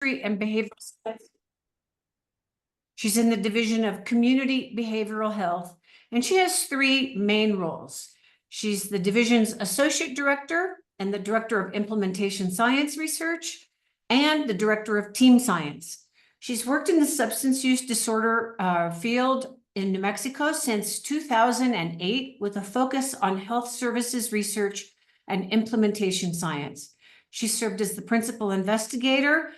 and Behavioral Science. She's in the Division of Community Behavioral Health, and she has three main roles. She's the division's Associate Director and the Director of Implementation Science Research and the Director of Team Science. She's worked in the substance use disorder field in New Mexico since 2008 with a focus on health services research and implementation science. She served as the principal investigator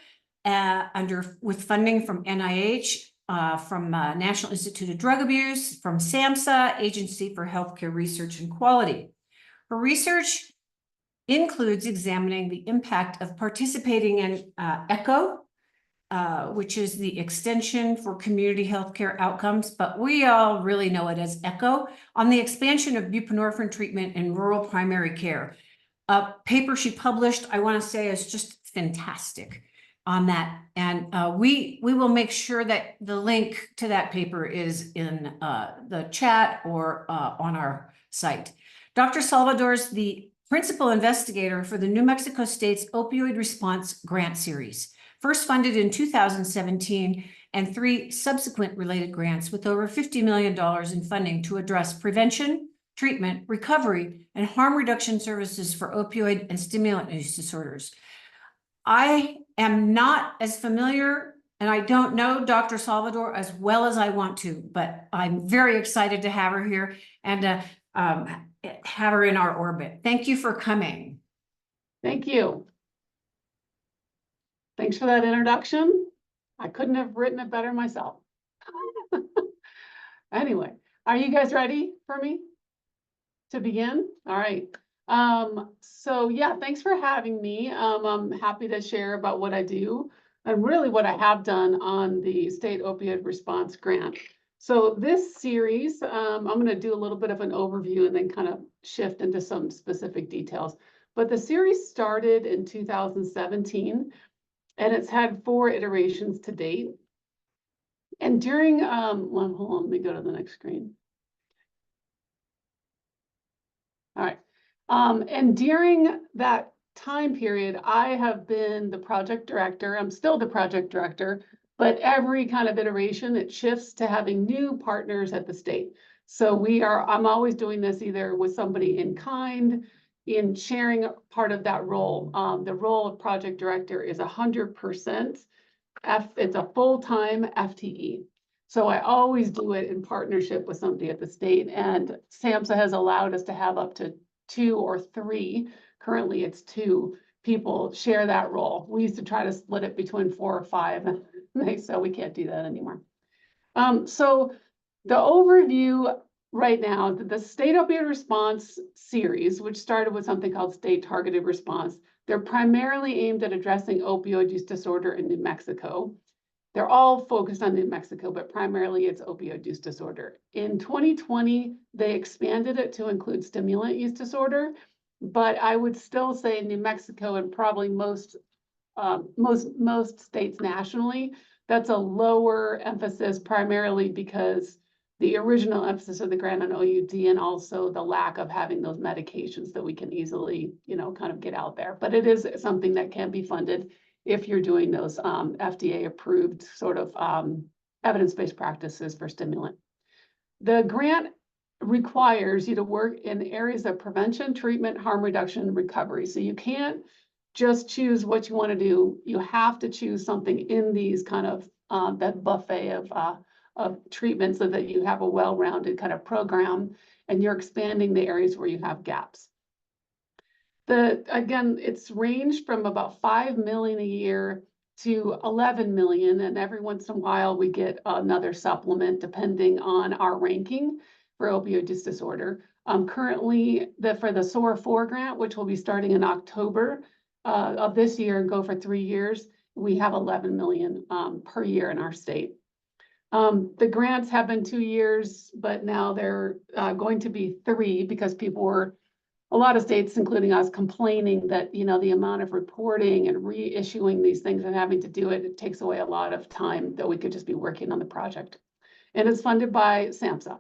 with funding from NIH, from National Institute of Drug Abuse, from SAMHSA, Agency for Healthcare Research and Quality. Her research includes examining the impact of participating in ECHO, which is the extension for community healthcare outcomes, but we all really know it as ECHO, on the expansion of buprenorphine treatment in rural primary care. A paper she published, I want to say, is just fantastic on that. And we will make sure that the link to that paper is in the chat or on our site. Dr. Salvador is the principal investigator for the New Mexico State's Opioid Response Grant Series, first funded in 2017, and 3 subsequent related grants with over $50 million in funding to address prevention, treatment, recovery, and harm reduction services for opioid and stimulant use disorders. I am not as familiar, and I don't know Dr. Salvador as well as I want to, but I'm very excited to have her here and have her in our orbit. Thank you for coming. Thank you. Thanks for that introduction. I couldn't have written it better myself. Anyway, are you guys ready for me to begin? All right. So yeah, thanks for having me. I'm happy to share about what I do and really what I have done on the State Opioid Response Grant. So this series, I'm going to do a little bit of an overview and then kind of shift into some specific details. But the series started in 2017 and it's had 4 iterations to date. And during, well, hold on, let me go to the next screen. All right. And during that time period, I have been the project director. I'm still the project director, but every kind of iteration, it shifts to having new partners at the state. So I'm always doing this either with somebody in kind, in sharing part of that role. The role of project director is 100%. It's a full-time FTE. So I always do it in partnership with somebody at the state, and SAMHSA has allowed us to have up to 2 or 3, currently it's 2 people share that role. We used to try to split it between 4 or 5, and they said we can't do that anymore. So the overview right now, the State Opioid Response Series, which started with something called State Targeted Response, they're primarily aimed at addressing opioid use disorder in New Mexico. They're all focused on New Mexico, but primarily it's opioid use disorder. In 2020, they expanded it to include stimulant use disorder, but I would still say New Mexico and probably most states nationally, that's a lower emphasis, primarily because the original emphasis of the grant on OUD and also the lack of having those medications that we can easily, kind of get out there. But it is something that can be funded if you're doing those FDA approved sort of evidence-based practices for stimulant. The grant requires you to work in areas of prevention, treatment, harm reduction, and recovery. So you can't just choose what you want to do. You have to choose something in these kind of that buffet of treatment so that you have a well-rounded kind of program and you're expanding the areas where you have gaps. Again, it's ranged from about $5 million a year to $11 million, and every once in a while we get another supplement depending on our ranking for opioid use disorder. Currently, for the SOAR 4 grant, which will be starting in October of this year and go for 3 years, we have $11 million per year in our state. The grants have been 2 years, but now they're going to be 3 because a lot of states, including us, complaining that, the amount of reporting and reissuing these things and having to do it, it takes away a lot of time that we could just be working on the project. And it's funded by SAMHSA.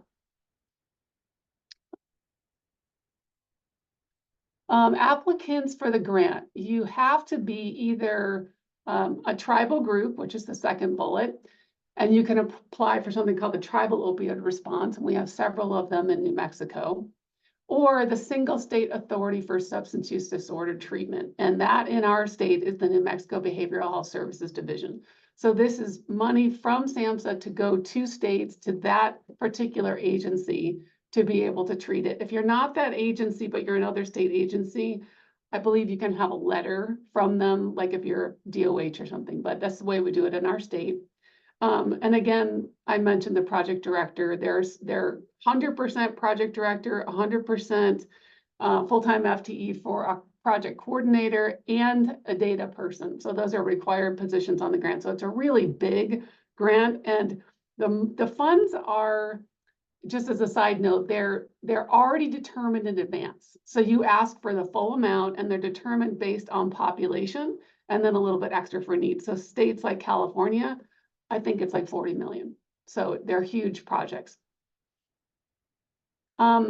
Applicants for the grant, you have to be either a tribal group, which is the second bullet, and you can apply for something called the Tribal Opioid Response, and we have several of them in New Mexico, or the Single State Authority for Substance Use Disorder Treatment, and that in our state is the New Mexico Behavioral Health Services Division. So this is money from SAMHSA to go to states, to that particular agency, to be able to treat it. If you're not that agency, but you're another state agency, I believe you can have a letter from them, like if you're DOH or something, but that's the way we do it in our state. And again, I mentioned the project director. They're 100% project director, 100% full-time FTE for a project coordinator and a data person. So those are required positions on the grant. So it's a really big grant, and the funds are, just as a side note, they're already determined in advance. So you ask for the full amount, and they're determined based on population, and then a little bit extra for needs. So states like California, I think it's like 40 million. So they're huge projects.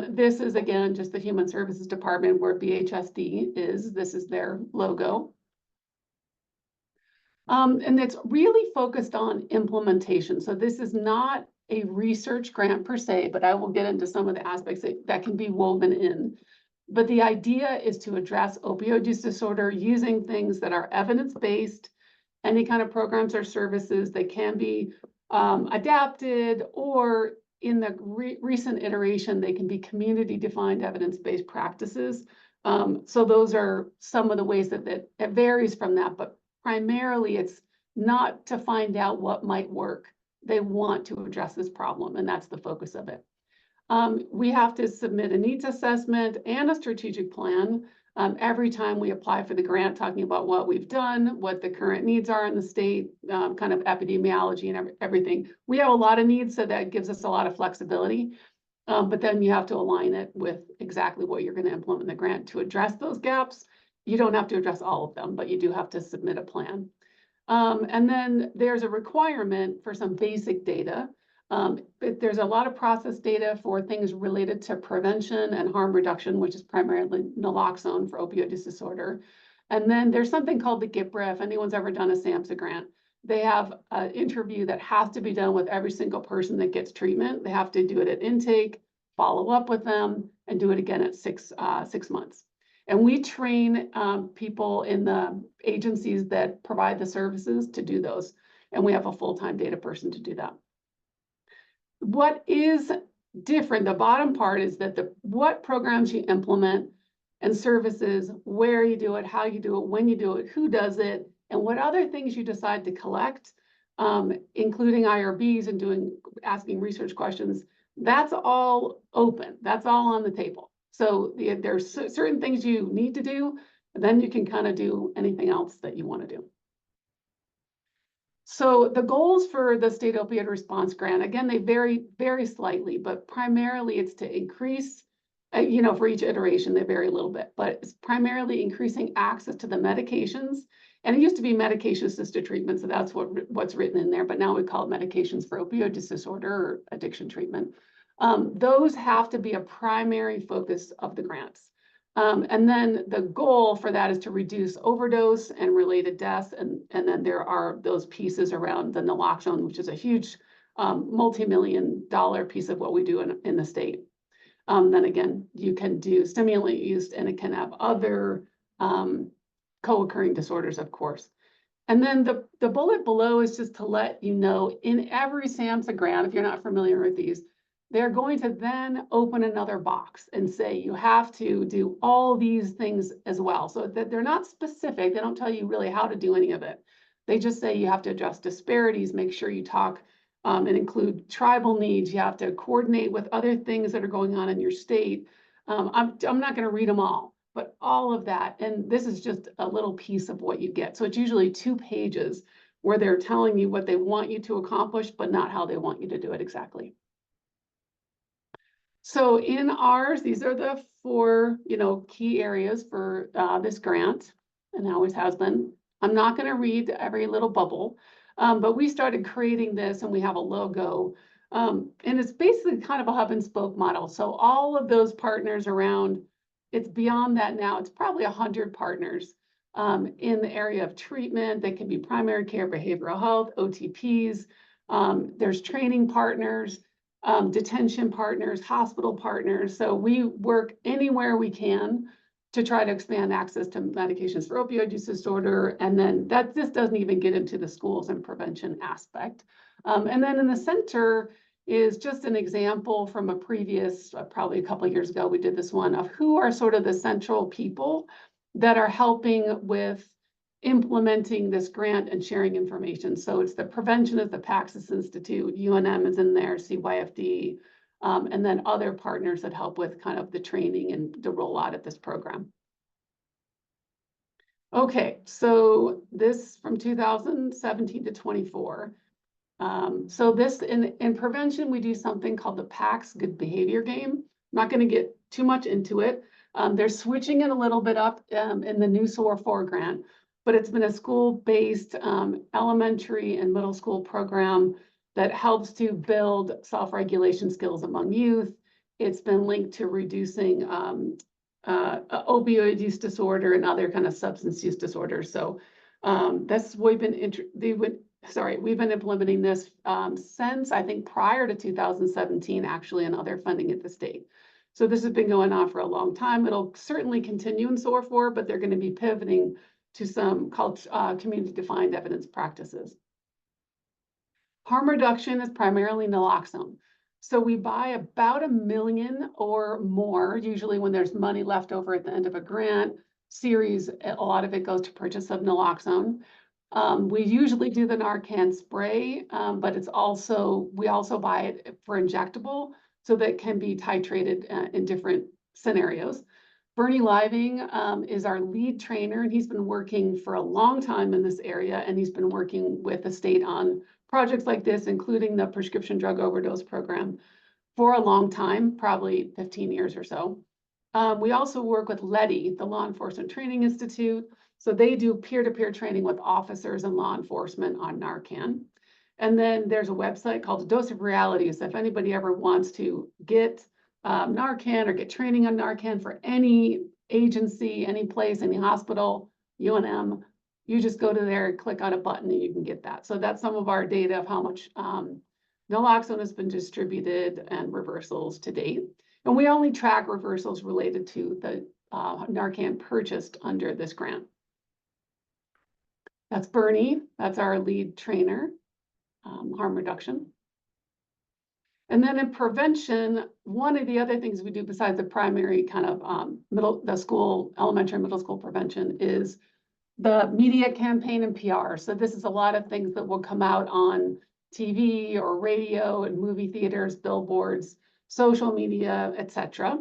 This is again just the Human Services Department where BHSD is. This is their logo. And it's really focused on implementation. So this is not a research grant per se, but I will get into some of the aspects that can be woven in. But the idea is to address opioid use disorder using things that are evidence-based, any kind of programs or services that can be adapted, or in the recent iteration, they can be community-defined evidence-based practices. So those are some of the ways that it varies from that, but primarily it's not to find out what might work. They want to address this problem, and that's the focus of it. We have to submit a needs assessment and a strategic plan every time we apply for the grant, talking about what we've done, what the current needs are in the state, kind of epidemiology and everything. We have a lot of needs, so that gives us a lot of flexibility. But then you have to align it with exactly what you're going to implement in the grant to address those gaps. You don't have to address all of them, but you do have to submit a plan. And then there's a requirement for some basic data. But there's a lot of process data for things related to prevention and harm reduction, which is primarily naloxone for opioid use disorder. And then there's something called the GIPRA. If anyone's ever done a SAMHSA grant, they have an interview that has to be done with every single person that gets treatment. They have to do it at intake, follow up with them, and do it again at 6 months. And we train people in the agencies that provide the services to do those. And we have a full-time data person to do that. What is different, the bottom part, is that what programs you implement and services, where you do it, how you do it, when you do it, who does it, and what other things you decide to collect, including IRBs and asking research questions, that's all open. That's all on the table. So there's certain things you need to do, and then you can kind of do anything else that you want to do. So the goals for the State Opioid Response Grant, again, they vary very slightly, but primarily it's to increase, for each iteration, they vary a little bit, but it's primarily increasing access to the medications. And it used to be medication-assisted treatment, so that's what's written in there, but now we call it medications for opioid use disorder or addiction treatment. Those have to be a primary focus of the grants. And then the goal for that is to reduce overdose and related deaths. And then there are those pieces around the naloxone, which is a huge multi-million-dollar piece of what we do in the state. Then again, you can do stimulant use, and it can have other co-occurring disorders, of course. And then the bullet below is just to let you know, in every SAMHSA grant, if you're not familiar with these, they're going to then open another box and say you have to do all these things as well. So that they're not specific. They don't tell you really how to do any of it. They just say you have to address disparities, make sure you talk and include tribal needs. You have to coordinate with other things that are going on in your state. I'm not going to read them all, but all of that. And this is just a little piece of what you get. So it's usually 2 pages where they're telling you what they want you to accomplish, but not how they want you to do it exactly. So in ours, these are the 4, key areas for this grant, and always has been. I'm not going to read every little bubble, but we started creating this, and we have a logo, and it's basically kind of a hub and spoke model. So all of those partners around, it's beyond that now. It's probably 100 partners in the area of treatment. They can be primary care, behavioral health, OTPs. There's training partners, detention partners, hospital partners. So we work anywhere we can to try to expand access to medications for opioid use disorder. And then this doesn't even get into the schools and prevention aspect. And then in the center is just an example from a previous, probably a couple of years ago, we did this one of who are sort of the central people that are helping with implementing this grant and sharing information. So it's the prevention of the Paxis Institute, UNM is in there, CYFD, and then other partners that help with kind of the training and the rollout of this program. Okay, so this from 2017 to 24. So this in prevention, we do something called the PACS Good Behavior Game. I'm not going to get too much into it. They're switching it a little bit up in the new SOAR 4 grant, but it's been a school-based elementary and middle school program that helps to build self-regulation skills among youth. It's been linked to reducing opioid use disorder and other kind of substance use disorders. So that's we've been implementing this since I think prior to 2017, actually, and other funding at the state. So this has been going on for a long time. It'll certainly continue in SOAR 4, but they're going to be pivoting to some called community-defined evidence practices. Harm reduction is primarily naloxone. So we buy about 1 million or more, usually when there's money left over at the end of a grant series, a lot of it goes to purchase of naloxone. We usually do the Narcan spray, but we also buy it for injectable so that it can be titrated in different scenarios. Bernie Living is our lead trainer, and he's been working for a long time in this area, and he's been working with the state on projects like this, including the prescription drug overdose program, for a long time, probably 15 years or so. We also work with LEDI, the Law Enforcement Training Institute. So they do peer-to-peer training with officers and law enforcement on Narcan. And then there's a website called A Dose of Reality. So if anybody ever wants to get Narcan or get training on Narcan for any agency, any place, any hospital, UNM, you just go to there, click on a button, and you can get that. So that's some of our data of how much naloxone has been distributed and reversals to date. And we only track reversals related to the Narcan purchased under this grant. That's Bernie, that's our lead trainer, harm reduction. And then in prevention, one of the other things we do besides the primary kind of elementary and middle school prevention is the media campaign and PR. So this is a lot of things that will come out on TV or radio and movie theaters, billboards, social media, etc.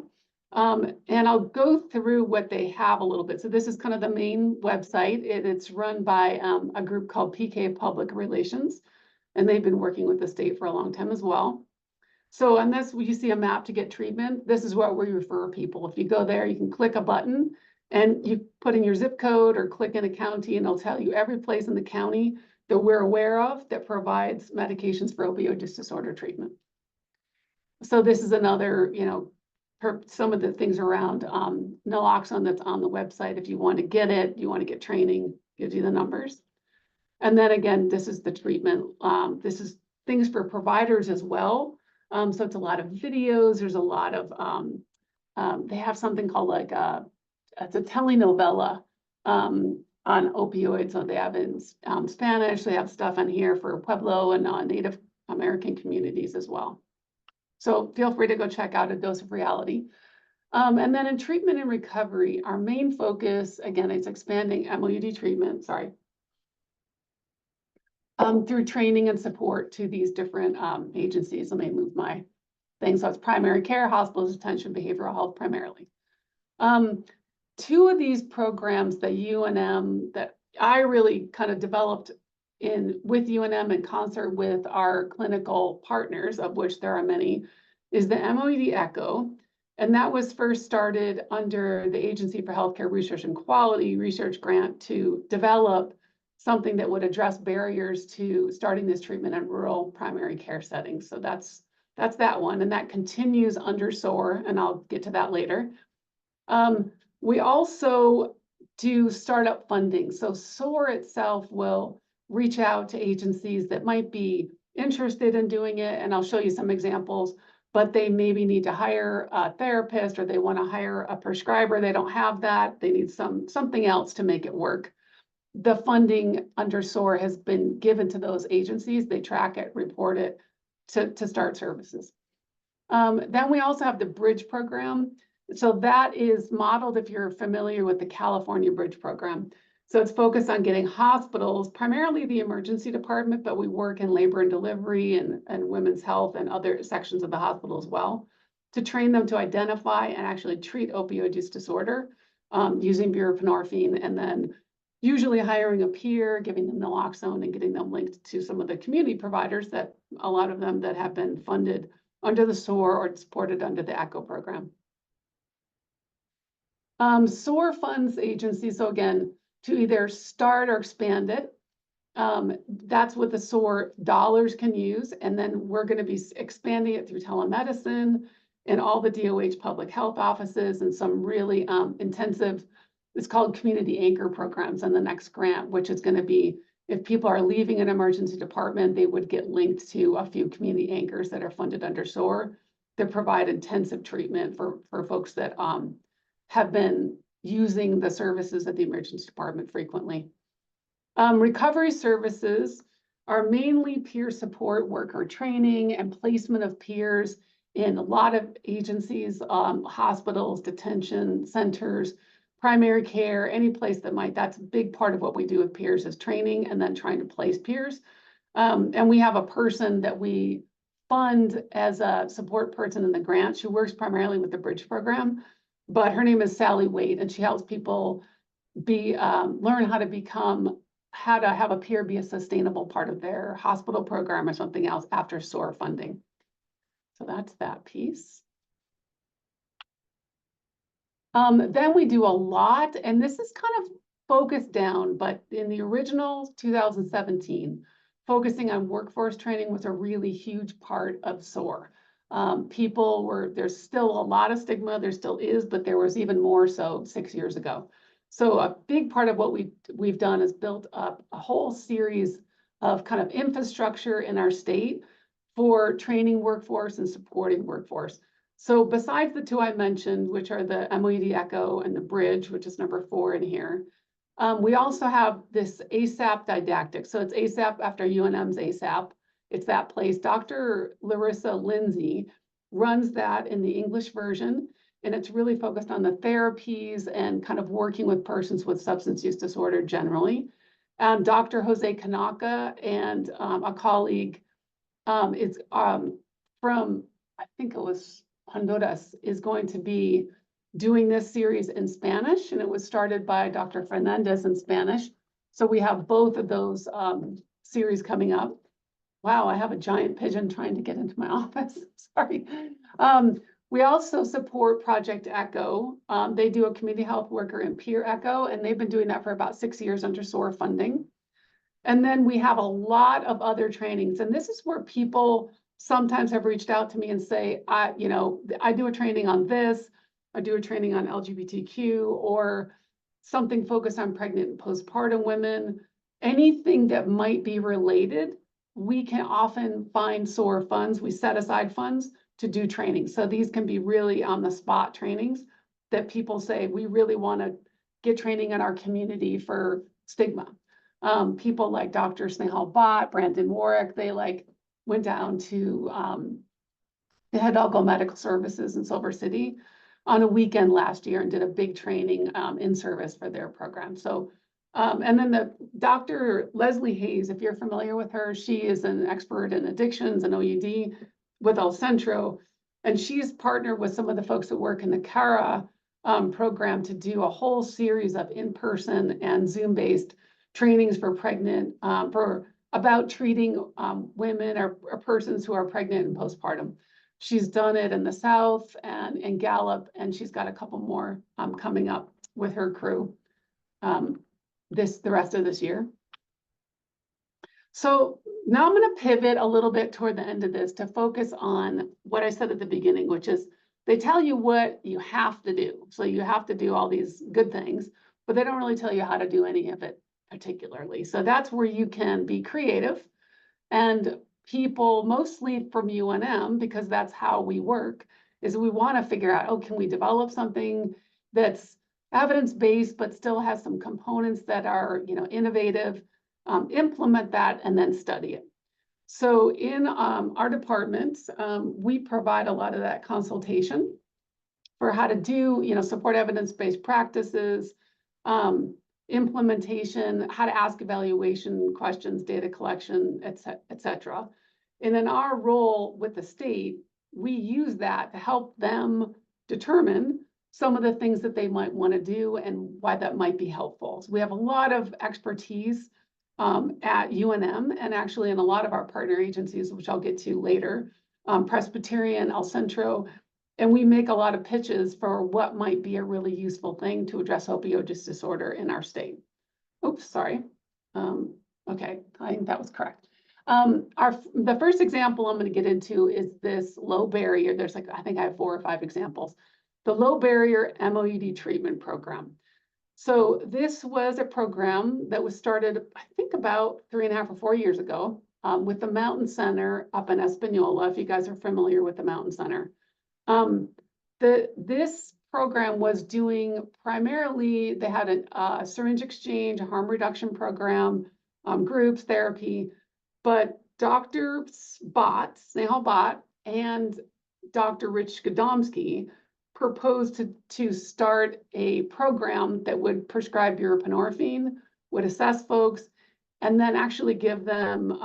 And I'll go through what they have a little bit. So this is kind of the main website. It's run by a group called PK Public Relations, and they've been working with the state for a long time as well. So on this, you see a map to get treatment. This is what we refer people. If you go there, you can click a button and you put in your zip code or click in a county, and it'll tell you every place in the county that we're aware of that provides medications for opioid use disorder treatment. So this is another, some of the things around naloxone that's on the website. If you want to get it, you want to get training, gives you the numbers. And then again, this is the treatment. This is things for providers as well. So it's a lot of videos. There's a lot of, they have something called like it's a telenovela on opioids. So they have in Spanish, they have stuff on here for Pueblo and Native American communities as well. So feel free to go check out A Dose of Reality. And then in treatment and recovery, our main focus, again, is expanding MOUD treatment, through training and support to these different agencies. Let me move my thing. So it's primary care, hospitals, detention, behavioral health primarily. Two of these programs that UNM, that I really kind of developed with UNM in concert with our clinical partners, of which there are many, is the MOED ECHO. And that was first started under the Agency for Healthcare Research and Quality research grant to develop something that would address barriers to starting this treatment in rural primary care settings. So that's that one, and that continues under SOAR, and I'll get to that later. We also to start up funding. So SOAR itself will reach out to agencies that might be interested in doing it, and I'll show you some examples, but they maybe need to hire a therapist, or they want to hire a prescriber. They don't have that. They need something else to make it work. The funding under SOAR has been given to those agencies. They track it, report it to start services. Then we also have the Bridge program. So that is modeled, if you're familiar with the California Bridge program. So it's focused on getting hospitals, primarily the emergency department, but we work in labor and delivery and women's health and other sections of the hospital as well, to train them to identify and actually treat opioid use disorder using buprenorphine, and then usually hiring a peer, giving them naloxone, and getting them linked to some of the community providers, that a lot of them that have been funded under the SOAR or supported under the ECHO program. SOAR funds agencies, so again, to either start or expand it. That's what the SOAR dollars can use. And then we're going to be expanding it through telemedicine and all the DOH public health offices, and some really intensive, it's called community anchor programs on the next grant, which is going to be, if people are leaving an emergency department, they would get linked to a few community anchors that are funded under SOAR that provide intensive treatment for folks that have been using the services of the emergency department frequently. Recovery services are mainly peer support, worker training, and placement of peers in a lot of agencies, hospitals, detention centers, primary care, any place that might. That's a big part of what we do with peers, is training and then trying to place peers. And we have a person that we fund as a support person in the grant. She works primarily with the Bridge program, but her name is Sally Wade, and she helps people learn how to have a peer be a sustainable part of their hospital program or something else after SOAR funding. So that's that piece. Then we do a lot, and this is kind of focused down, but in the original 2017, focusing on workforce training was a really huge part of SOAR. There's still a lot of stigma, there still is, but there was even more so 6 years ago. So a big part of what we've done is built up a whole series of kind of infrastructure in our state for training workforce and supporting workforce. So besides the two I mentioned, which are the MOED ECHO and the Bridge, which is number 4 in here, we also have this ASAP didactic. So it's ASAP after UNM's ASAP. It's that place. Dr. Larissa Lindsay runs that in the English version, and it's really focused on the therapies and kind of working with persons with substance use disorder generally. Dr. Jose Kanaka and a colleague is from, I think it was Honduras, is going to be doing this series in Spanish, and it was started by Dr. Fernandez in Spanish. So we have both of those series coming up. Wow, I have a giant pigeon trying to get into my office. Sorry. We also support Project ECHO. They do a community health worker and peer ECHO, and they've been doing that for about 6 years under SOAR funding. And then we have a lot of other trainings, and this is where people sometimes have reached out to me and say, I do a training on this, I do a training on LGBTQ, or something focused on pregnant and postpartum women. Anything that might be related, we can often find SOAR funds. We set aside funds to do training. So these can be really on the spot trainings that people say, we really want to get training in our community for stigma. People like Dr. Snehal Bhatt, Brandon Warwick, they went down to the Hidalgo Medical Services in Silver City on a weekend last year and did a big training in service for their program. So, and then the Dr. Leslie Hayes, if you're familiar with her, she is an expert in addictions and OUD with El Centro, and she's partnered with some of the folks that work in the CARA program to do a whole series of in-person and Zoom-based trainings for pregnant, about treating women or persons who are pregnant and postpartum. She's done it in the South and in Gallup, and she's got a couple more coming up with her crew the rest of this year. So now I'm going to pivot a little bit toward the end of this to focus on what I said at the beginning, which is they tell you what you have to do. So you have to do all these good things, but they don't really tell you how to do any of it particularly. So that's where you can be creative. And people, mostly from UNM, because that's how we work, is we want to figure out, oh, can we develop something that's evidence-based, but still has some components that are, innovative, implement that, and then study it. So in our departments, we provide a lot of that consultation for how to do, support evidence-based practices, implementation, how to ask evaluation questions, data collection, et cetera. And in our role with the state, we use that to help them determine some of the things that they might want to do and why that might be helpful. So we have a lot of expertise at UNM and actually in a lot of our partner agencies, which I'll get to later, Presbyterian, El Centro, and we make a lot of pitches for what might be a really useful thing to address opioid use disorder in our state. Oops, sorry. Okay, I think that was correct. The first example I'm going to get into is this low barrier. There's I think I have 4 or 5 examples. The low barrier MOED treatment program. So this was a program that was started, I think about 3.5 or 4 years ago with the Mountain Center up in Espanola, if you guys are familiar with the Mountain Center. This program was doing primarily, they had a syringe exchange, a harm reduction program, groups, therapy, but Dr. Snehal Bhatt and Dr. Rich Gadomski proposed to start a program that would prescribe buprenorphine, would assess folks, and then actually give them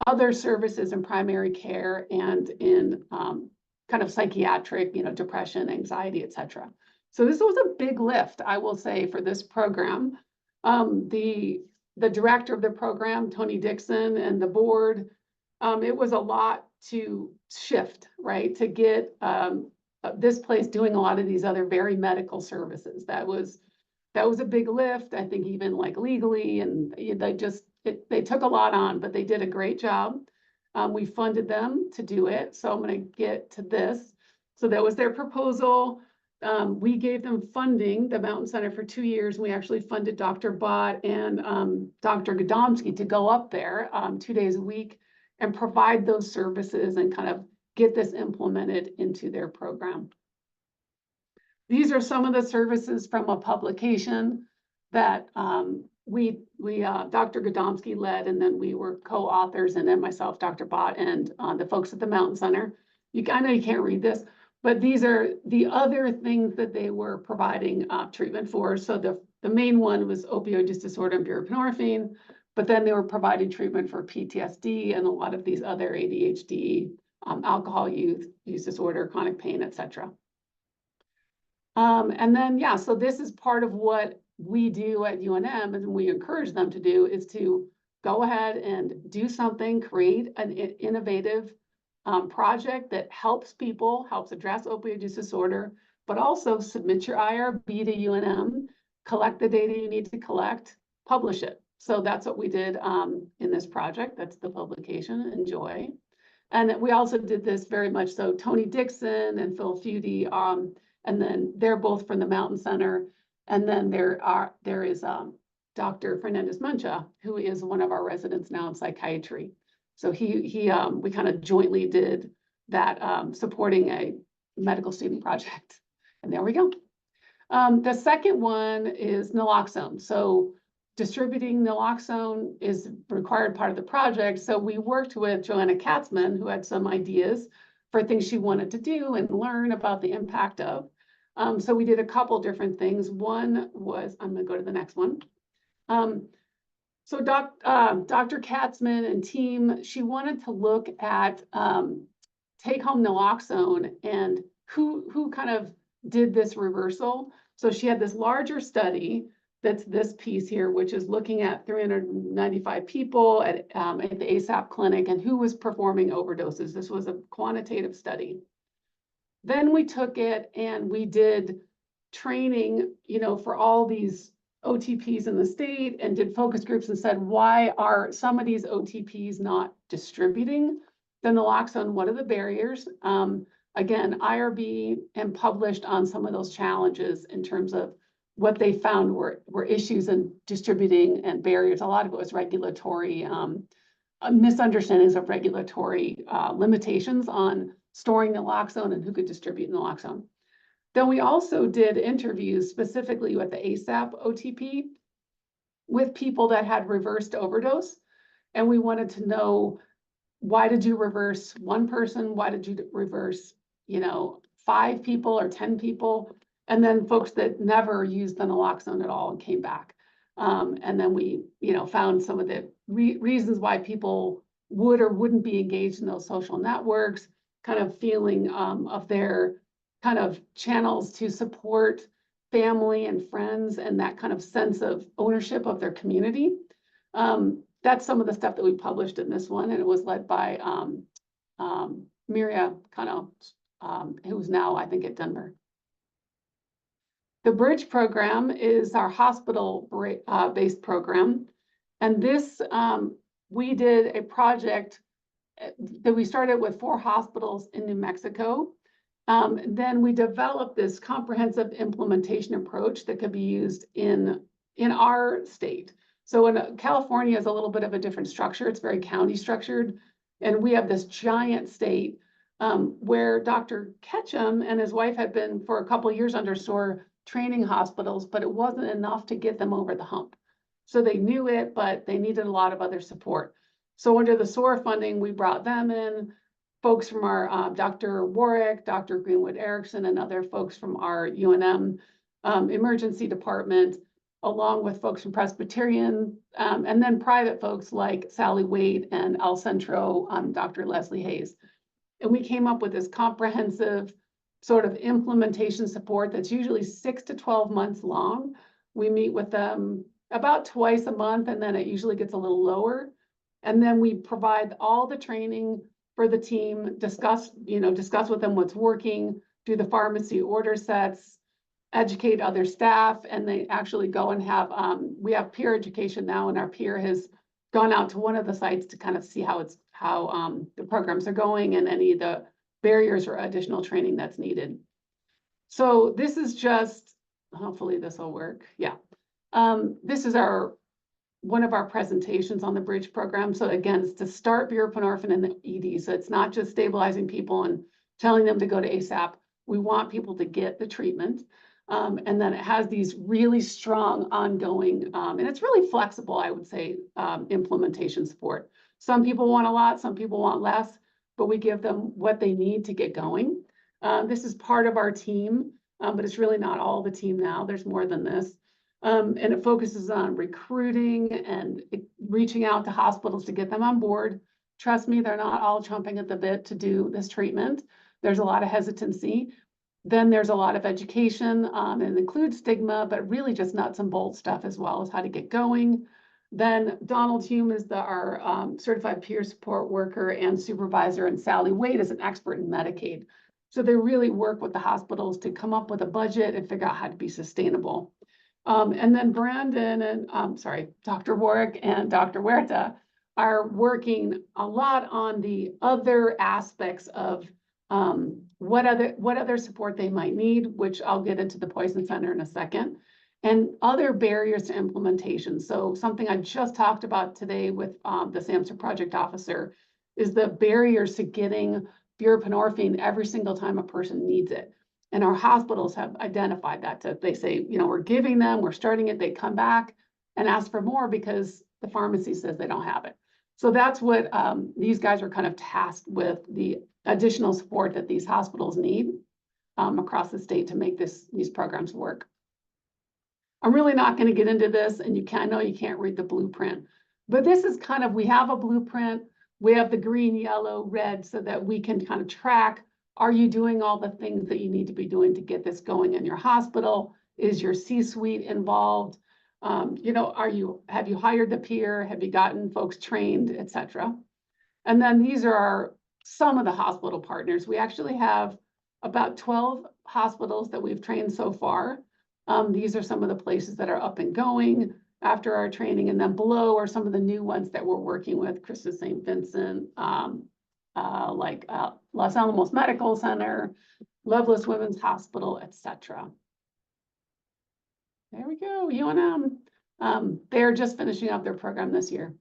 other services in primary care and in kind of psychiatric, depression, anxiety, et cetera. So this was a big lift, I will say, for this program. The director of the program, Tony Dixon, and the board, it was a lot to shift, right? To get this place doing a lot of these other very medical services. That was a big lift, I think, even like legally, and they took a lot on, but they did a great job. We funded them to do it. So I'm going to get to this. So that was their proposal. We gave them funding, the Mountain Center, for 2 years. We actually funded Dr. Bott and Dr. Gadomski to go up there 2 days a week and provide those services and kind of get this implemented into their program. These are some of the services from a publication that Dr. Gadomski led, and then we were co-authors, and then myself, Dr. Bott, and the folks at the Mountain Center. I know you can't read this, but these are the other things that they were providing treatment for. So the main one was opioid use disorder and buprenorphine, but then they were providing treatment for PTSD and a lot of these other ADHD, alcohol use disorder, chronic pain, et cetera. And then, yeah, so this is part of what we do at UNM, and we encourage them to do, is to go ahead and do something, create an innovative project that helps people, helps address opioid use disorder, but also submit your IRB to UNM, collect the data you need to collect, publish it. So that's what we did in this project. That's the publication, Enjoy. And we also did this very much so. Tony Dixon and Phil Feudy, and then they're both from the Mountain Center. And then there is Dr. Fernandez Mancha, who is one of our residents now in psychiatry. So we kind of jointly did that, supporting a medical student project. And there we go. The second one is naloxone. So distributing naloxone is a required part of the project. So we worked with Joanna Katzman, who had some ideas for things she wanted to do and learn about the impact of. So we did a couple different things. One was, I'm going to go to the next one. So Dr. Katzman and team, she wanted to look at take-home naloxone and who kind of did this reversal. So she had this larger study that's this piece here, which is looking at 395 people at the ASAP clinic and who was performing overdoses. This was a quantitative study. Then we took it and we did training, for all these OTPs in the state, and did focus groups and said, why are some of these OTPs not distributing the naloxone? What are the barriers? Again, IRB, and published on some of those challenges in terms of what they found were issues in distributing and barriers. A lot of it was regulatory misunderstandings of regulatory limitations on storing naloxone and who could distribute naloxone. Then we also did interviews specifically with the ASAP OTP with people that had reversed overdose. And we wanted to know, why did you reverse one person? Why did you reverse, 5 people or 10 people? And then folks that never used the naloxone at all and came back. And then we, found some of the reasons why people would or wouldn't be engaged in those social networks, kind of feeling of their kind of channels to support family and friends and that kind of sense of ownership of their community. That's some of the stuff that we published in this one, and it was led by Miria Kano, who's now, I think, at Denver. The Bridge program is our hospital-based program. And this, we did a project that we started with 4 hospitals in New Mexico. Then we developed this comprehensive implementation approach that could be used in our state. So in California is a little bit of a different structure. It's very county structured. And we have this giant state where Dr. Ketchum and his wife had been for a couple of years under SOAR training hospitals, but it wasn't enough to get them over the hump. So they knew it, but they needed a lot of other support. So under the SOAR funding, we brought them in, folks from our Dr. Warwick, Dr. Greenwood Erickson, and other folks from our UNM emergency department, along with folks from Presbyterian, and then private folks like Sally Wade and El Centro, Dr. Leslie Hayes. And we came up with this comprehensive sort of implementation support that's usually 6 to 12 months long. We meet with them about twice a month, and then it usually gets a little lower. And then we provide all the training for the team, discuss with them what's working, do the pharmacy order sets, educate other staff, and they actually go and have, we have peer education now, and our peer has gone out to one of the sites to kind of see how the programs are going and any of the barriers or additional training that's needed. So this is just, hopefully this will work. Yeah. This is one of our presentations on the Bridge program. So again, it's to start buprenorphine in the ED. So it's not just stabilizing people and telling them to go to ASAP. We want people to get the treatment. And then it has these really strong ongoing, and it's really flexible, I would say, implementation support. Some people want a lot, some people want less, but we give them what they need to get going. This is part of our team, but it's really not all the team now. There's more than this. And it focuses on recruiting and reaching out to hospitals to get them on board. Trust me, they're not all chomping at the bit to do this treatment. There's a lot of hesitancy. Then there's a lot of education, and it includes stigma, but really just nuts and bolts stuff as well as how to get going. Then Donald Hume is our certified peer support worker and supervisor, and Sally Wade is an expert in Medicaid. So they really work with the hospitals to come up with a budget and figure out how to be sustainable. And then Brandon and Dr. Warwick and Dr. Huerta are working a lot on the other aspects of what other support they might need, which I'll get into the Poison Center in a second, and other barriers to implementation. So something I just talked about today with the SAMHSA project officer is the barriers to getting buprenorphine every single time a person needs it. And our hospitals have identified that. They say, we're giving them, we're starting it, they come back and ask for more because the pharmacy says they don't have it. So that's what these guys are kind of tasked with, the additional support that these hospitals need across the state to make these programs work. I'm really not going to get into this, and I know you can't read the blueprint, but this is kind of, we have a blueprint. We have the green, yellow, red, so that we can kind of track, are you doing all the things that you need to be doing to get this going in your hospital? Is your C-suite involved? Have you hired the peer? Have you gotten folks trained, et cetera? And then these are some of the hospital partners. We actually have about 12 hospitals that we've trained so far. These are some of the places that are up and going after our training, and then below are some of the new ones that we're working with, Christus St. Vincent, Los Alamos Medical Center, Loveless Women's Hospital, et cetera. There we go, UNM. They're just finishing up their program this year.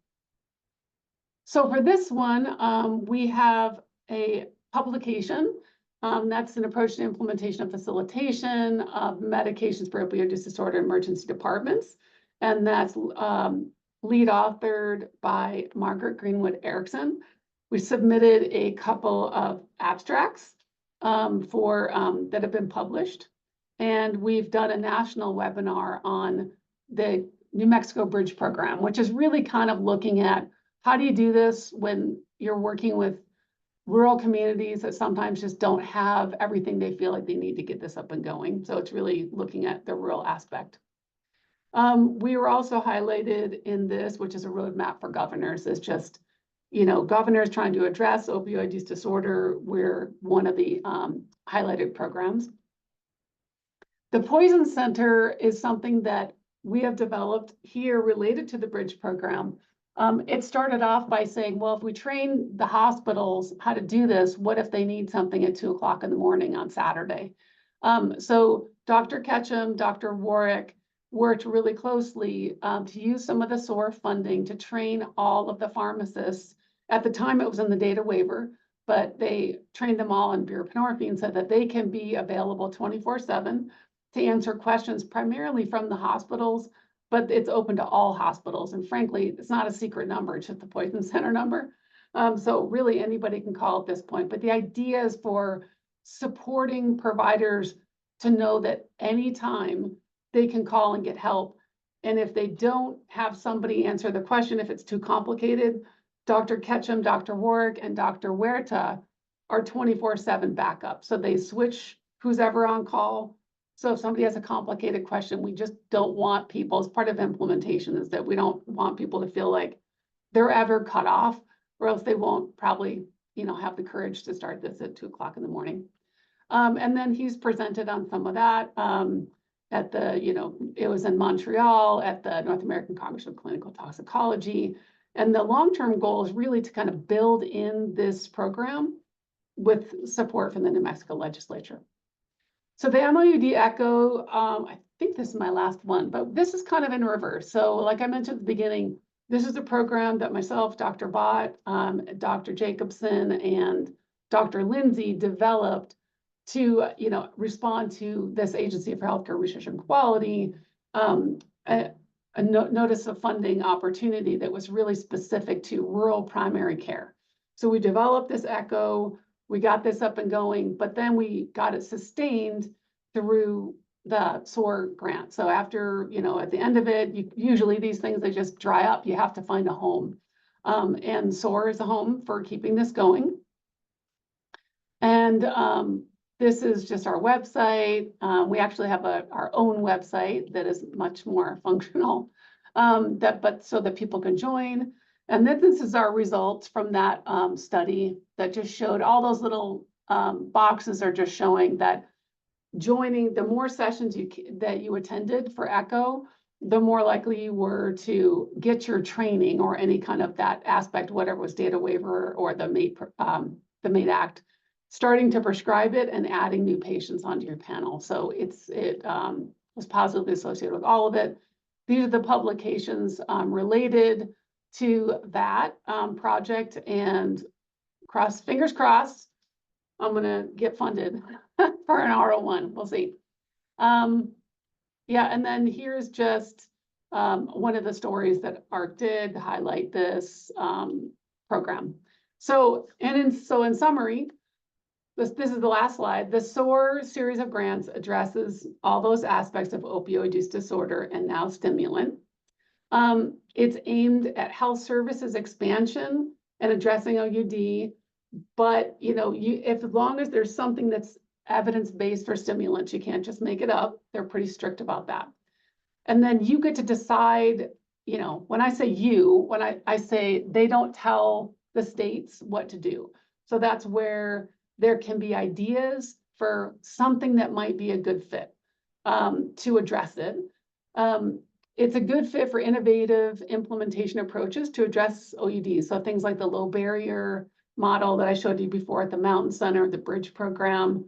So for this one, we have a publication. That's an approach to implementation and facilitation of medications for opioid use disorder emergency departments. And that's lead authored by Margaret Greenwood Erickson. We submitted a couple of abstracts that have been published. And we've done a national webinar on the New Mexico Bridge Program, which is really kind of looking at how do you do this when you're working with rural communities that sometimes just don't have everything they feel like they need to get this up and going. So it's really looking at the rural aspect. We were also highlighted in this, which is a roadmap for governors. It's just, governors trying to address opioid use disorder. We're one of the highlighted programs. The Poison Center is something that we have developed here related to the Bridge program. It started off by saying, well, if we train the hospitals how to do this, what if they need something at 2 o'clock in the morning on Saturday? So Dr. Ketchum, Dr. Warwick worked really closely to use some of the SOAR funding to train all of the pharmacists. At the time, it was in the data waiver, but they trained them all in buprenorphine so that they can be available 24/7 to answer questions primarily from the hospitals, but it's open to all hospitals. And frankly, it's not a secret number, it's just the Poison Center number. So really anybody can call at this point, but the idea is for supporting providers to know that anytime they can call and get help. And if they don't have somebody answer the question, if it's too complicated, Dr. Ketchum, Dr. Warwick, and Dr. Huerta are 24/7 backup. So they switch who's ever on call. So if somebody has a complicated question, we just don't want people, as part of implementation, is that we don't want people to feel like they're ever cut off, or else they won't probably, have the courage to start this at 2 o'clock in the morning. And then he's presented on some of that at the, it was in Montreal at the North American Congress of Clinical Toxicology. And the long-term goal is really to kind of build in this program with support from the New Mexico legislature. So the MOUD ECHO, I think this is my last one, but this is kind of in reverse. So like I mentioned at the beginning, this is a program that myself, Dr. Bott, Dr. Jacobson, and Dr. Lindsay developed to, respond to this Agency for Healthcare Research and Quality, a notice of funding opportunity that was really specific to rural primary care. So we developed this ECHO, we got this up and going, but then we got it sustained through the SOAR grant. So after, at the end of it, usually these things, they just dry up. You have to find a home. And SOAR is a home for keeping this going. And this is just our website. We actually have our own website that is much more functional, so that people can join. And then this is our results from that study that just showed all those little boxes are just showing that joining, the more sessions that you attended for ECHO, the more likely you were to get your training or any kind of that aspect, whatever was data waiver or the MAID Act, starting to prescribe it and adding new patients onto your panel. So it was positively associated with all of it. These are the publications related to that project, and fingers crossed, I'm gonna get funded for an R01. We'll see. Yeah, and then here's just one of the stories that ARC did to highlight this program. So in summary, this is the last slide. The SOAR series of grants addresses all those aspects of opioid use disorder and now stimulant. It's aimed at health services expansion and addressing OUD, but as long as there's something that's evidence-based for stimulants, you can't just make it up. They're pretty strict about that. And then you get to decide, when I say when I say they don't tell the states what to do. So that's where there can be ideas for something that might be a good fit to address it. It's a good fit for innovative implementation approaches to address OUD. So things like the low barrier model that I showed you before at the Mountain Center, the Bridge program,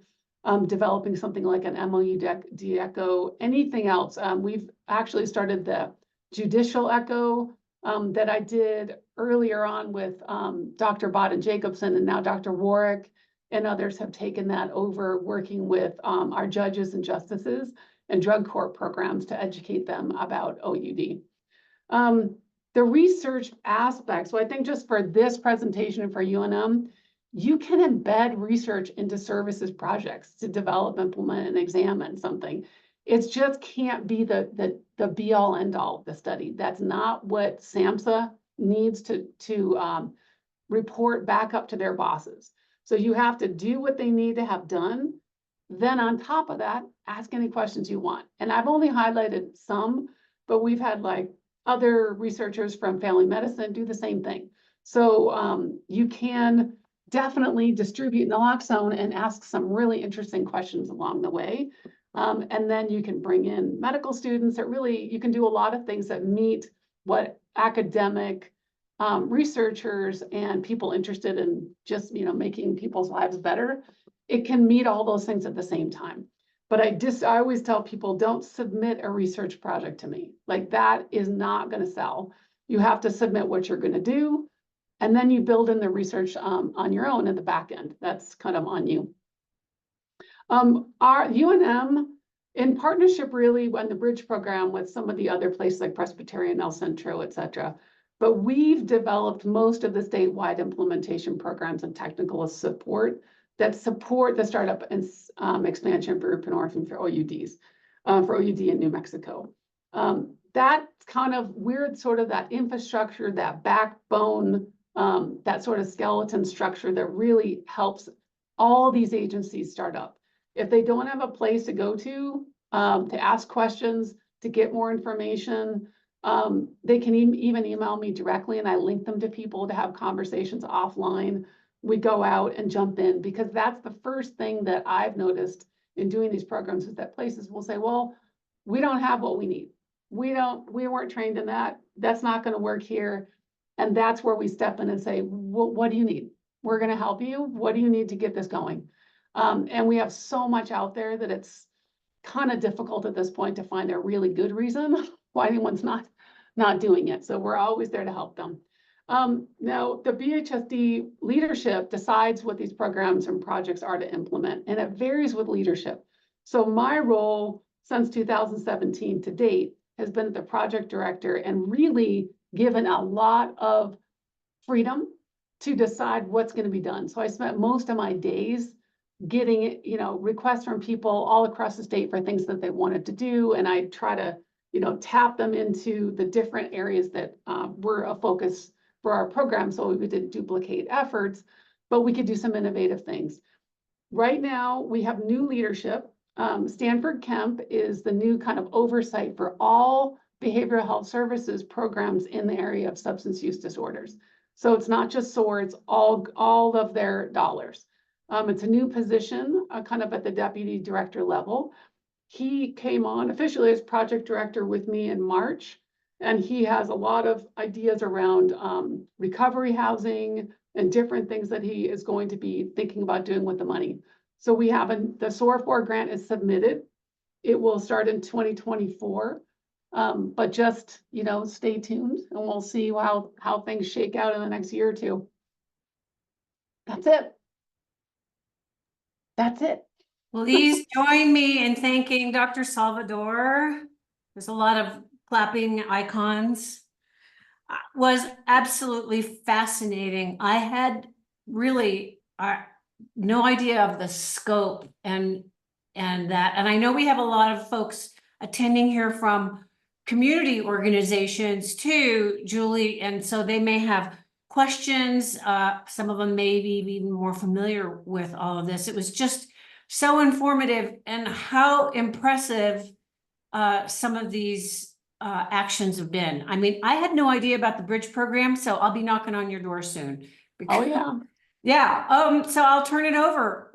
developing something like an MOUD ECHO, anything else. We've actually started the judicial echo that I did earlier on with Dr. Bott and Jacobson, and now Dr. Warwick and others have taken that over, working with our judges and justices and drug court programs to educate them about OUD. The research aspect, so I think just for this presentation and for UNM, you can embed research into services projects to develop, implement, and examine something. It just can't be the be all end all of the study. That's not what SAMHSA needs to report back up to their bosses. So you have to do what they need to have done. Then on top of that, ask any questions you want. And I've only highlighted some, but we've had like other researchers from family medicine do the same thing. So you can definitely distribute naloxone and ask some really interesting questions along the way. And then you can bring in medical students that really, you can do a lot of things that meet what academic researchers and people interested in just, making people's lives better. It can meet all those things at the same time. But I always tell people, don't submit a research project to me. Like, that is not going to sell. You have to submit what you're going to do, and then you build in the research on your own at the back end. That's kind of on you. Our UNM, in partnership really on the bridge program with some of the other places like Presbyterian, El Centro, et cetera, but we've developed most of the statewide implementation programs and technical support that support the startup and expansion for buprenorphine for OUDs, for OUD in New Mexico. That kind of weird sort of that infrastructure, that backbone, that sort of skeleton structure that really helps all these agencies start up. If they don't have a place to go to ask questions, to get more information, they can even email me directly, and I link them to people to have conversations offline. We go out and jump in, because that's the first thing that I've noticed in doing these programs, is that places will say, well, we don't have what we need. We weren't trained in that. That's not going to work here. And that's where we step in and say, well, what do you need? We're going to help you. What do you need to get this going? And we have so much out there that it's kind of difficult at this point to find a really good reason why anyone's not doing it. So we're always there to help them. Now, the BHSD leadership decides what these programs and projects are to implement, and it varies with leadership. So my role since 2017 to date has been the project director, and really given a lot of freedom to decide what's going to be done. So I spent most of my days getting, requests from people all across the state for things that they wanted to do, and I try to, tap them into the different areas that were a focus for our program, so we didn't duplicate efforts, but we could do some innovative things. Right now, we have new leadership. Stanford Kemp is the new kind of oversight for all behavioral health services programs in the area of substance use disorders. So it's not just SOAR, it's all of their dollars. It's a new position, kind of at the deputy director level. He came on officially as project director with me in March, and he has a lot of ideas around recovery housing and different things that he is going to be thinking about doing with the money. So we have the SOAR 4 grant is submitted. It will start in 2024, but just, stay tuned, and we'll see how things shake out in the next year or two. That's it. That's it. Please join me in thanking Dr. Salvador. There's a lot of clapping icons. Was absolutely fascinating. I had really no idea of the scope and I know we have a lot of folks attending here from community organizations too, Julie, and so they may have questions. Some of them may be even more familiar with all of this. It was just so informative, and how impressive some of these actions have been. I mean, I had no idea about the bridge program, so I'll be knocking on your door soon. Oh yeah. Yeah. So I'll turn it over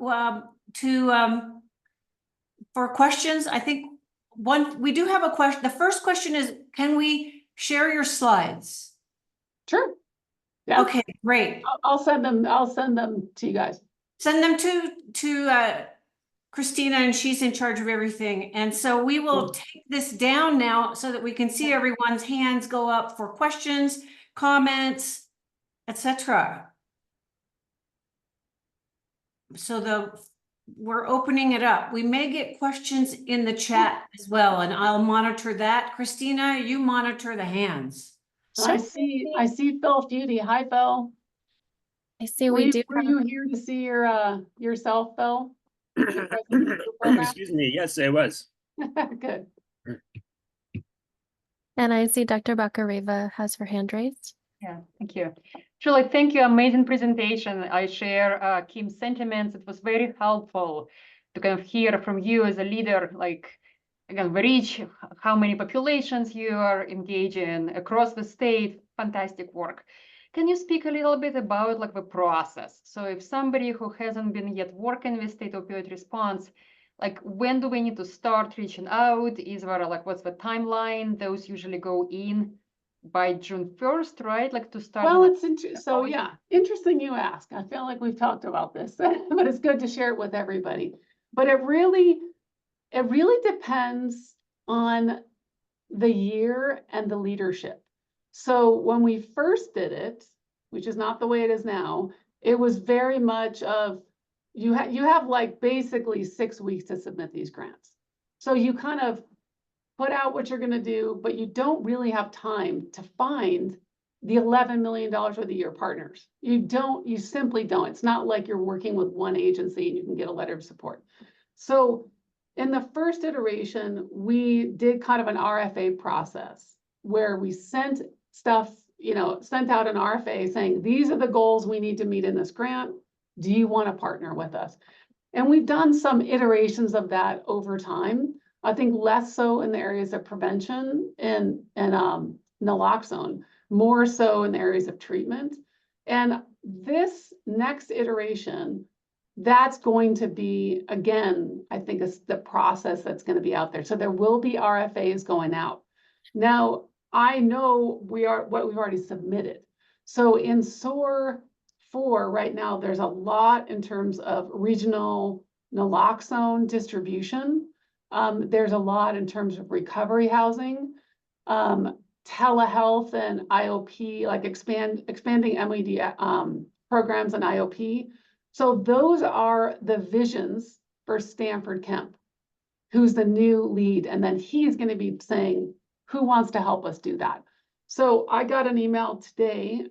for questions. I think we do have a question. The first question is, can we share your slides? Sure. Yeah. Okay, great. I'll send them to you guys. Send them to Christina, and she's in charge of everything. And so we will take this down now so that we can see everyone's hands go up for questions, comments, etc. So we're opening it up. We may get questions in the chat as well, and I'll monitor that. Christina, you monitor the hands. I see Phil Feudy. Hi, Phil. I see we do. Were you here to see yourself, Phil? Excuse me. Yes, I was. Good. And I see Dr. Bakareva has her hand raised. Yeah, thank you. Julie, thank you. Amazing presentation. I share Kim's sentiments. It was very helpful to kind of hear from you as a leader, like, again, we reach how many populations you are engaging across the state. Fantastic work. Can you speak a little bit about like the process? So if somebody who hasn't been yet working with state opioid response, like when do we need to start reaching out? Is there like, what's the timeline? Those usually go in by June 1st, right? Like to start. Well, it's interesting. So yeah, interesting you ask. I feel like we've talked about this, but it's good to share it with everybody. But it really depends on the year and the leadership. So when we first did it, which is not the way it is now, it was very much of you have like basically 6 weeks to submit these grants. So you kind of put out what you're going to do, but you don't really have time to find the $11 million worth of your partners. You simply don't. It's not like you're working with one agency and you can get a letter of support. So in the first iteration, we did kind of an RFA process where we sent stuff, sent out an RFA saying, these are the goals we need to meet in this grant. Do you want to partner with us? And we've done some iterations of that over time. I think less so in the areas of prevention and naloxone, more so in the areas of treatment. And this next iteration, that's going to be, again, I think it's the process that's going to be out there. So there will be RFAs going out. Now, I know what we've already submitted. So in SOAR 4 right now, there's a lot in terms of regional naloxone distribution. There's a lot in terms of recovery housing, telehealth and IOP, like expanding MED programs and IOP. So those are the visions for Stanford Kemp, who's the new lead. And then he's going to be saying, who wants to help us do that? So I got an email today,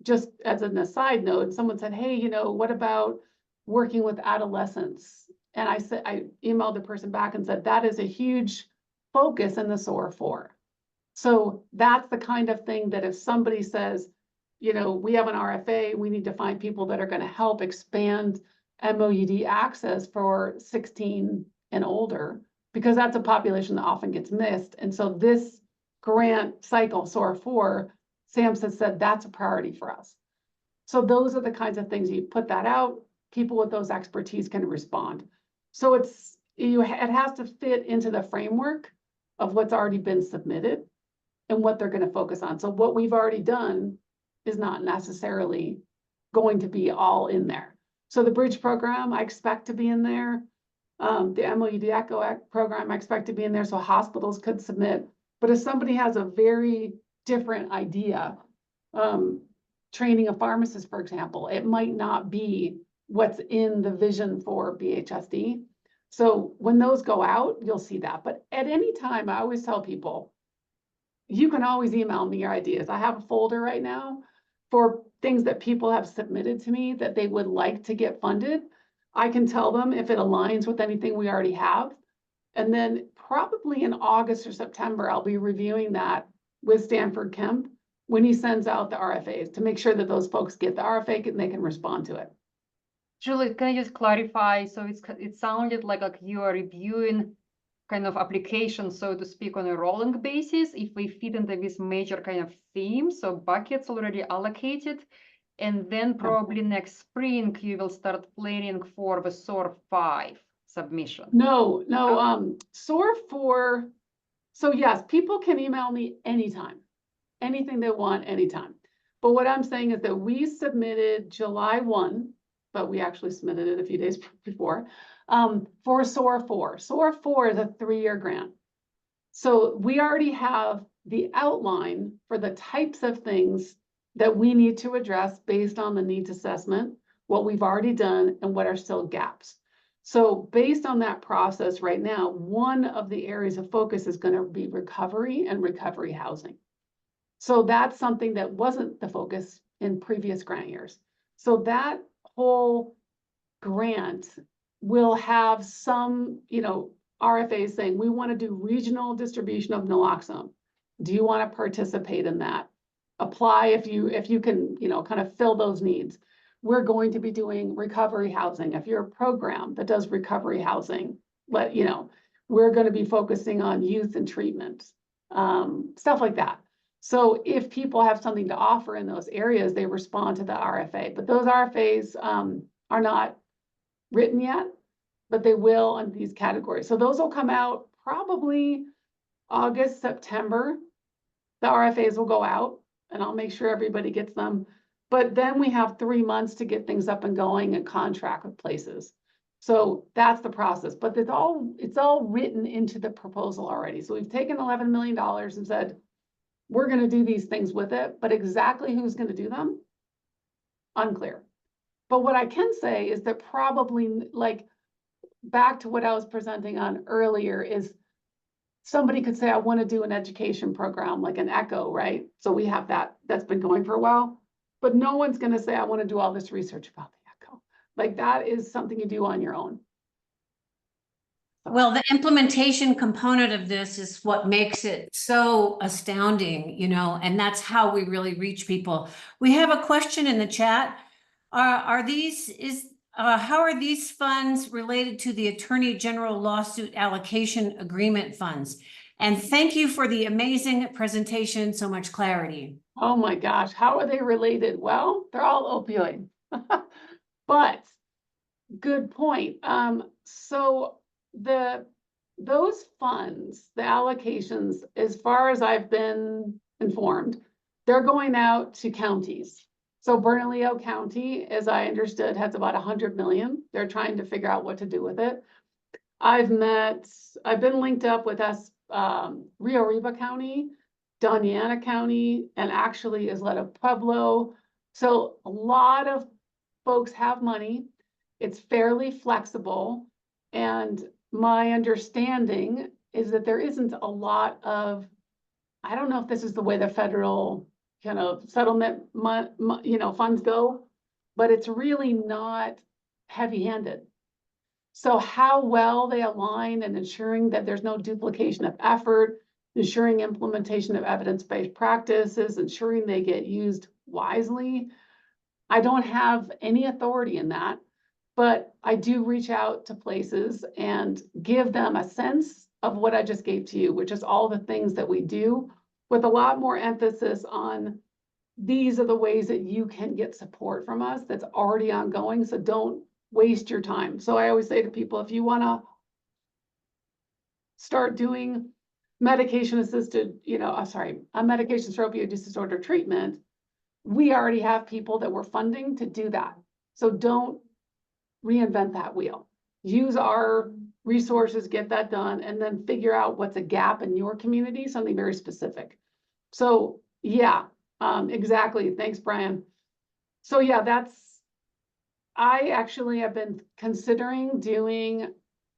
just as an aside note, someone said, hey, what about working with adolescents? And I emailed the person back and said, that is a huge focus in the SOAR 4. So that's the kind of thing that if somebody says, we have an RFA, we need to find people that are going to help expand MOUD access for 16 and older, because that's a population that often gets missed. And so this grant cycle, SOAR 4, SAMHSA said that's a priority for us. So those are the kinds of things you put that out, people with those expertise can respond. So it has to fit into the framework of what's already been submitted and what they're going to focus on. So what we've already done is not necessarily going to be all in there. So the bridge program, I expect to be in there. The MOUD ECHO program, I expect to be in there. So hospitals could submit. But if somebody has a very different idea, training a pharmacist, for example, it might not be what's in the vision for BHSD. So when those go out, you'll see that. But at any time, I always tell people, you can always email me your ideas. I have a folder right now for things that people have submitted to me that they would like to get funded. I can tell them if it aligns with anything we already have. And then probably in August or September, I'll be reviewing that with Stanford Kemp when he sends out the RFAs to make sure that those folks get the RFA and they can respond to it. Julie, can I just clarify? So it sounded like you are reviewing kind of applications, so to speak, on a rolling basis, if we fit into this major kind of theme, so buckets already allocated, and then probably next spring, you will start planning for the SOAR 5 submission. No, SOAR 4, so yes, people can email me anytime, anything they want, anytime. But what I'm saying is that we submitted July 1 but we actually submitted it a few days before, for SOAR 4. SOAR 4 is a 3-year grant. So we already have the outline for the types of things that we need to address based on the needs assessment, what we've already done, and what are still gaps. So based on that process right now, one of the areas of focus is going to be recovery and recovery housing. So that's something that wasn't the focus in previous grant years. So that whole grant will have some, RFAs saying, we want to do regional distribution of naloxone. Do you want to participate in that? Apply if you can, kind of fill those needs. We're going to be doing recovery housing. If you're a program that does recovery housing, we're going to be focusing on youth and treatment, stuff like that. So if people have something to offer in those areas, they respond to the RFA. But those RFAs are not written yet, but they will in these categories. So those will come out probably August, September. The RFAs will go out, and I'll make sure everybody gets them. But then we have 3 months to get things up and going and contract with places. So that's the process, but it's all written into the proposal already. So we've taken $11 million and said, we're going to do these things with it, but exactly who's going to do them? Unclear. But what I can say is that probably, like, back to what I was presenting on earlier, is somebody could say, I want to do an education program like an ECHO, right? So we have that's been going for a while, but no one's going to say, I want to do all this research about the ECHO. Like, that is something you do on your own. Well, the implementation component of this is what makes it so astounding, and that's how we really reach people. We have a question in the chat. How are these funds related to the Attorney General lawsuit allocation agreement funds? And thank you for the amazing presentation, so much clarity. Oh my gosh, how are they related? Well, they're all opioid. But good point. So those funds, the allocations, as far as I've been informed, they're going out to counties. So Bernalillo County, as I understood, has about 100 million. They're trying to figure out what to do with it. I've been linked up with Rio Arriba County, Doñana County, and actually Isleta Pueblo. So a lot of folks have money. It's fairly flexible. And my understanding is that there isn't a lot of, I don't know if this is the way the federal kind of settlement, funds go, but it's really not heavy-handed. So how well they align and ensuring that there's no duplication of effort, ensuring implementation of evidence-based practices, ensuring they get used wisely. I don't have any authority in that, but I do reach out to places and give them a sense of what I just gave to you, which is all the things that we do, with a lot more emphasis on these are the ways that you can get support from us that's already ongoing. So don't waste your time. So I always say to people, if you want to start doing medication-assisted, medications for opioid use disorder treatment, we already have people that we're funding to do that. So don't reinvent that wheel. Use our resources, get that done, and then figure out what's a gap in your community, something very specific. So yeah, exactly. Thanks, Brian. So yeah, I actually have been considering doing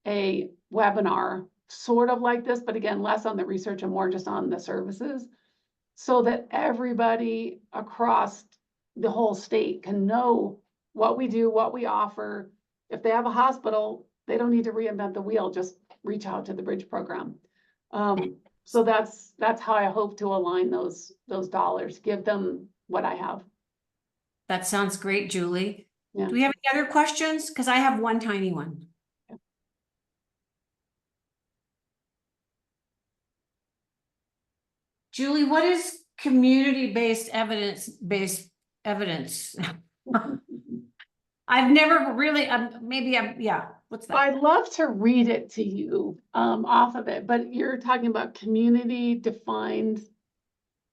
a webinar sort of like this, but again, less on the research and more just on the services, so that everybody across the whole state can know what we do, what we offer. If they have a hospital, they don't need to reinvent the wheel, just reach out to the Bridge program. So that's how I hope to align those dollars, give them what I have. That sounds great, Julie. Yeah. Do we have any other questions? Because I have one tiny one. Julie, what is community-based evidence-based evidence? I've never really, what's that? I'd love to read it to you off of it, but you're talking about community defined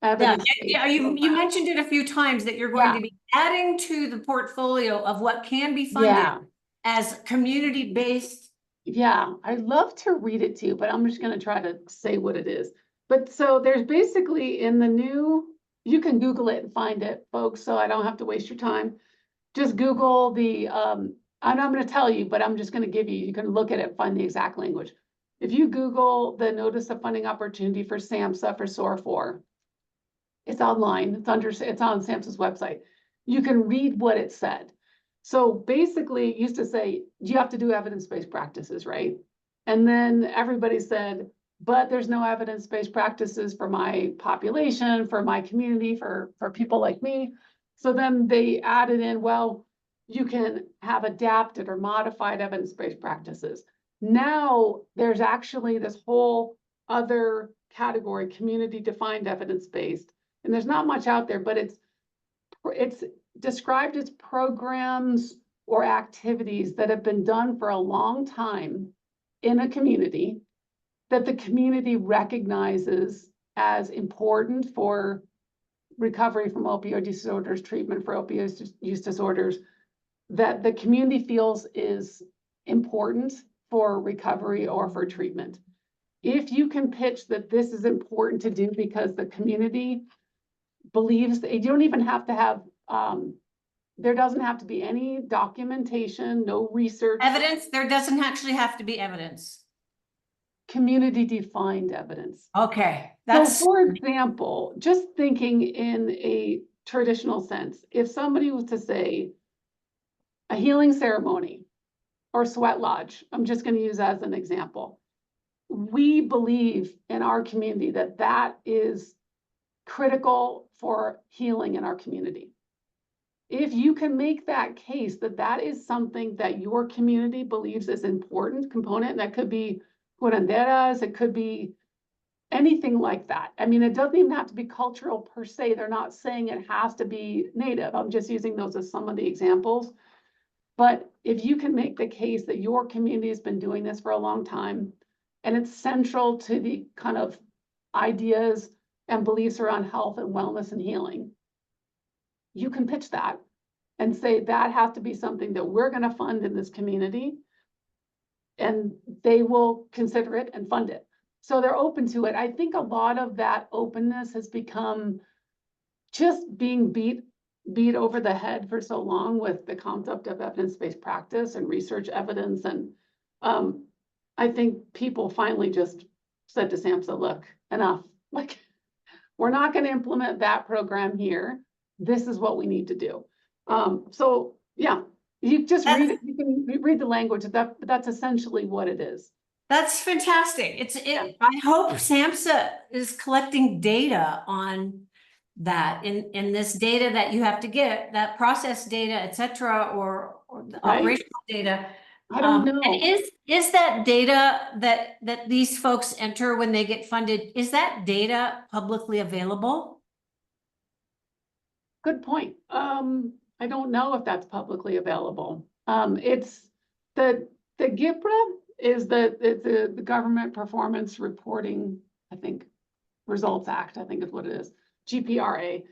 evidence. Yeah, you mentioned it a few times that you're going to be adding to the portfolio of what can be funded Yeah, as community-based. yeah, I'd love to read it to you, but I'm just gonna try to say what it is. But so there's basically in the new, you can Google it and find it, folks, so I don't have to waste your time. Just Google the, and I'm gonna tell you, but I'm just gonna give you, you can look at it, find the exact language. If you Google the notice of funding opportunity for SAMHSA for SOAR 4, it's online, it's on SAMHSA's website. You can read what it said. So basically, it used to say, you have to do evidence-based practices, right? And then everybody said, but there's no evidence-based practices for my population, for my community, for people like me. So then they added in, well, you can have adapted or modified evidence-based practices. Now, there's actually this whole other category, community-defined evidence-based. And there's not much out there, but it's described as programs or activities that have been done for a long time in a community that the community recognizes as important for recovery from opioid disorders, treatment for opioid use disorders, that the community feels is important for recovery or for treatment. If you can pitch that this is important to do because the community believes that you don't even have to have, there doesn't have to be any documentation, no research. Evidence, there doesn't actually have to be evidence. Community defined evidence. Okay, So that's, for example, just thinking in a traditional sense, if somebody was to say a healing ceremony or sweat lodge, I'm just going to use as an example. We believe in our community that that is critical for healing in our community. If you can make that case that that is something that your community believes is important component, and that could be curanderas, it could be anything like that. I mean, it doesn't even have to be cultural per se. They're not saying it has to be native. I'm just using those as some of the examples. But if you can make the case that your community has been doing this for a long time, and it's central to the kind of ideas and beliefs around health and wellness and healing, you can pitch that and say that has to be something that we're going to fund in this community, and they will consider it and fund it. So they're open to it. I think a lot of that openness has become just being beat over the head for so long with the concept of evidence-based practice and research evidence. And I think people finally just said to SAMHSA, look, enough, like, we're not going to implement that program here. This is what we need to do. So yeah, you just read it, you can read the language, that's essentially what it is. that's fantastic. I hope SAMHSA is collecting data on that in this data that you have to get, that process data, et cetera, or the Right. operational data. I don't know. And is that data that these folks enter when they get funded, is that data publicly available? Good point. I don't know if that's publicly available. It's the GIPRA is the Government Performance Reporting, I think, Results Act, I think is what it is, GPRA.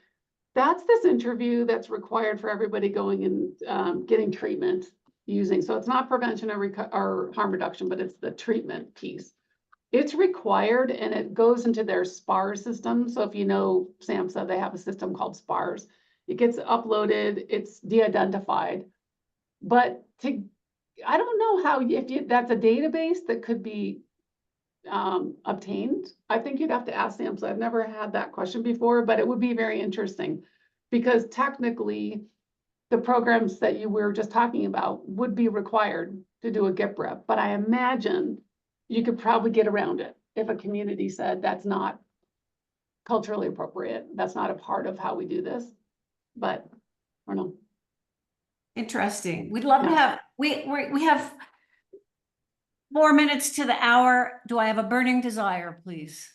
That's this interview that's required for everybody going and getting treatment using. So it's not prevention or harm reduction, but it's the treatment piece. It's required and it goes into their SPARS system. So if you know SAMHSA, they have a system called SPARS. It gets uploaded, it's de-identified. But I don't know how, that's a database that could be obtained. I think you'd have to ask SAMHSA. I've never had that question before, but it would be very interesting because technically the programs that you were just talking about would be required to do a GIPRA, but I imagine you could probably get around it if a community said that's not culturally appropriate. That's not a part of how we do this, but I don't know. Interesting. We'd love to Yeah. have, we have 4 minutes to the hour. Do I have a burning desire, please?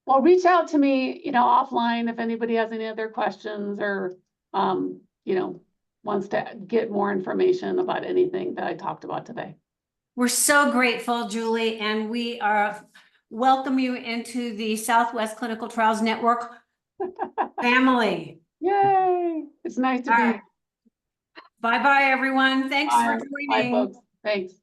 Well, reach out to me, offline if anybody has any other questions or, wants to get more information about anything that I talked about today. We're so grateful, Julie, and we welcome you into the Southwest Clinical Trials Network family. Yay, it's nice to All be. right. Bye-bye, everyone. Thanks for Bye, joining. folks. Thanks.